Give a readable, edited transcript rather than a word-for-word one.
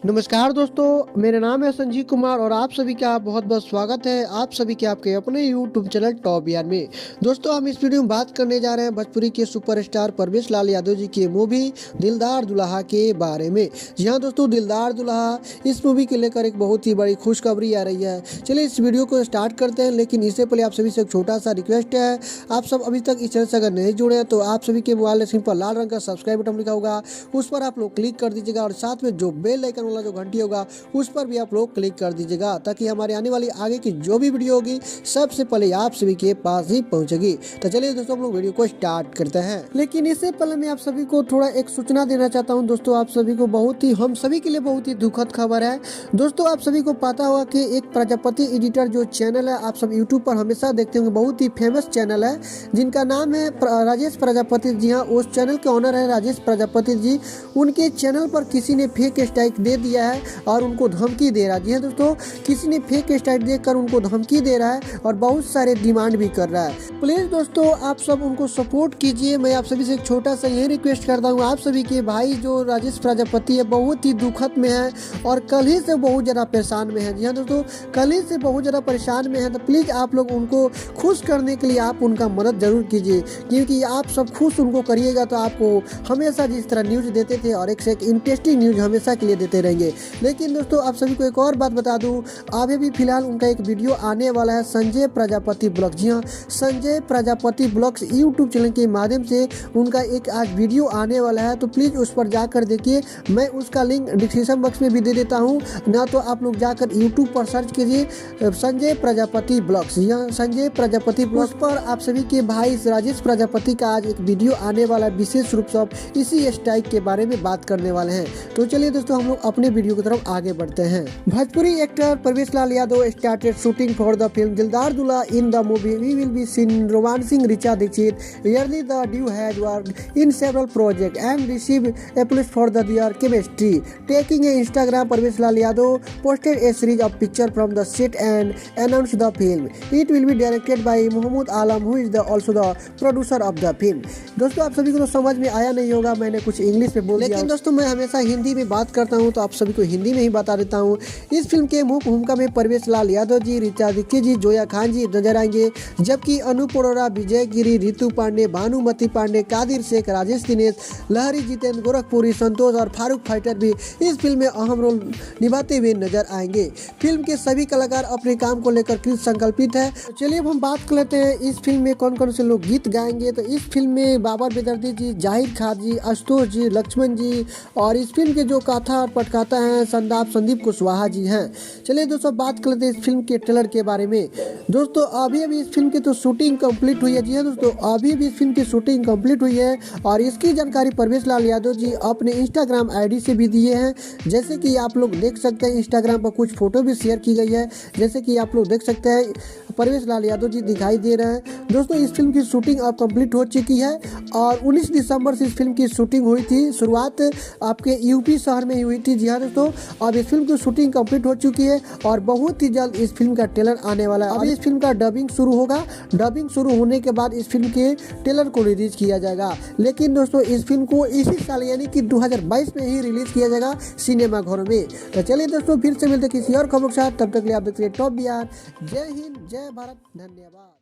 नमस्कार दोस्तों, मेरा नाम है संजीव कुमार और आप सभी का बहुत बहुत स्वागत है आप सभी के आपके अपने YouTube चैनल टॉप यार में। दोस्तों, हम इस वीडियो में बात करने जा रहे हैं भोजपुरी के सुपरस्टार परवेश लाल यादव जी की मूवी दिलदार दुल्हा के बारे में। जी हाँ दोस्तों, दिलदार दुल्हा इस मूवी को लेकर एक बहुत ही बड़ी खुशखबरी आ रही है। चलिए इस वीडियो को स्टार्ट करते हैं, लेकिन इससे पहले आप सभी से एक छोटा सा रिक्वेस्ट है। आप सब अभी तक इस चैनल से अगर नहीं जुड़े हैं तो आप सभी के मोबाइल स्क्रीन पर लाल रंग का सब्सक्राइब बटन लिखा होगा, उस पर आप लोग क्लिक कर दीजिएगा और साथ में जो बेल आइकन वाला जो घंटी होगा उस पर भी आप लोग क्लिक कर दीजिएगा, ताकि हमारे आने वाली आगे की जो भी वीडियो होगी सबसे पहले आप सभी के पास ही पहुंचेगी। तो चलिए दोस्तों, हम लोग वीडियो को स्टार्ट करते हैं। लेकिन इससे पहले मैं आप सभी को थोड़ा एक सूचना देना चाहता हूं। दोस्तों, आप सभी को हम सभी के लिए बहुत ही दुखद खबर है। दोस्तों, आप सभी को पता होगा कि एक प्रजापति एडिटर जो चैनल है, आप सब यूट्यूब पर हमेशा देखते होंगे, बहुत ही फेमस चैनल है जिनका नाम है राजेश प्रजापति। जी हाँ, उस चैनल के ऑनर है राजेश प्रजापति जी। उनके चैनल पर किसी ने फेक स्ट्राइक दे दिया है और उनको धमकी दे रहा है। जी हाँ दोस्तों, किसी ने फेक स्ट्राइक देकर उनको धमकी दे रहा है और बहुत सारे डिमांड भी कर रहा है। प्लीज दोस्तों, आप सब उनको सपोर्ट कीजिए। मैं आप सभी से एक छोटा सा यही रिक्वेस्ट करता हूँ, आप सभी के भाई जो राजेश प्रजापति है बहुत ही दुखद में है और कल ही से बहुत ज़्यादा परेशान में है। जी हाँ दोस्तों, कल ही से बहुत ज़्यादा परेशान में है। तो प्लीज़ आप लोग उनको खुश करने के लिए आप उनका मदद जरूर कीजिए, क्योंकि आप सब खुश उनको करिएगा तो आपको हमेशा जिस तरह न्यूज़ देते थे और एक से एक इंटरेस्टिंग न्यूज़ हमेशा के लिए देते रहेंगे। लेकिन दोस्तों, आप सभी को एक और बात बता दूं, अभी भी फिलहाल उनका एक वीडियो आने वाला है संजय प्रजापति ब्लॉग। जी हाँ, Sanjay Prajapati blogs YouTube channel के माध्यम से उनका एक आज वीडियो आने वाला है। तो प्लीज़ उस पर जाकर देखिए। मैं उसका लिंक डिस्क्रिप्शन बॉक्स में भी दे देता हूँ, ना तो आप लोग जाकर यूट्यूब पर सर्च कीजिए संजय प्रजापति ब्लॉग्स। यहाँ संजय प्रजापति ब्लॉग्स पर आप सभी के भाई राजेश प्रजापति का आज एक वीडियो आने वाला है, विशेष रूप से इसी स्ट्राइक के बारे में बात करने वाले हैं। तो चलिए दोस्तों, हम लोग अपने वीडियो की तरफ आगे बढ़ते हैं। Bhojpuri actor Parvesh Lal Yadav started shooting for the film Dildar Dulha. In the movie we will be seen romancing Richa Dixit. Yearly the duo has worked in several projects and received applause for their chemistry. Taking a Instagram, Parvesh Lal Yadav posted a series of pictures from the set and announced the film. It will be directed by Mohammad Alam, who is also the producer of the film. दोस्तों, आप सभी को तो समझ में आया नहीं होगा, मैंने कुछ इंग्लिश में बोल दिया, लेकिन दोस्तों मैं हमेशा हिंदी में बात करता हूं तो आप सभी को हिंदी में ही बता देता हूं। इस फिल्म के मुख्य भूमिका में परवेश लाल यादव जी, ऋचा दीक्षित जी, जोया खान जी नजर आएंगे, जबकि अनूप अरोड़ा, विजय गिरी, रितु पांडे, भानुमति पांडे, कादिर शेख, राजेश दिनेश, लहरी जितेंद्र, गोरखपुरी, संतोष और फारूक फाइटर भी इस फिल्म में अहम रोल निभाते हुए नजर आएंगे। फिल्म के सभी कलाकार अपने काम को लेकर कृत संकल्पित है। चलिए अब हम बात कर लेते हैं इस फिल्म में कौन कौन से लोग गीत गाएंगे। तो इस फिल्म में बाबर बेदर्दी जी, जाहिर खान जी, आशुतोष जी, लक्ष्मण जी, और इस फिल्म के जो कथा और पटकथा हैं संदीप कुशवाहा जी हैं। चलिए दोस्तों, बात कर लेते हैं इस फिल्म के ट्रेलर के बारे में। दोस्तों, अभी इस फिल्म की तो शूटिंग कंप्लीट हुई है। जी हाँ दोस्तों, अभी इस फिल्म की शूटिंग कंप्लीट हुई है और इसकी जानकारी परवेश लाल यादव जी अपने इंस्टाग्राम आईडी से भी दिए हैं। जैसे कि आप लोग देख सकते हैं, इंस्टाग्राम पर कुछ फोटो भी शेयर की गई है, जैसे कि आप लोग देख सकते हैं परवेश लाल यादव जी दिखाई दे रहे हैं। दोस्तों, इस फिल्म की शूटिंग अब कंप्लीट हो चुकी है और 19 दिसंबर से इस फिल्म की शूटिंग हुई थी। शुरुआत आपके यूपी शहर में ही हुई थी। जी हाँ दोस्तों, अब इस फिल्म की शूटिंग कंप्लीट हो चुकी है और बहुत ही जल्द इस फिल्म का ट्रेलर आने वाला है। अभी इस फिल्म का डबिंग शुरू होगा। डबिंग शुरू होने के बाद इस फिल्म के ट्रेलर को रिलीज किया जाएगा। लेकिन दोस्तों, इस फिल्म को इसी साल यानी कि 2022 में ही रिलीज किया जाएगा सिनेमा घरों में। तो चलिए दोस्तों, फिर से मिलते किसी और खबर के साथ, तब तक के लिए आप देखते रहिए टॉप बिहार। जय हिंद, जय भारत, धन्यवाद।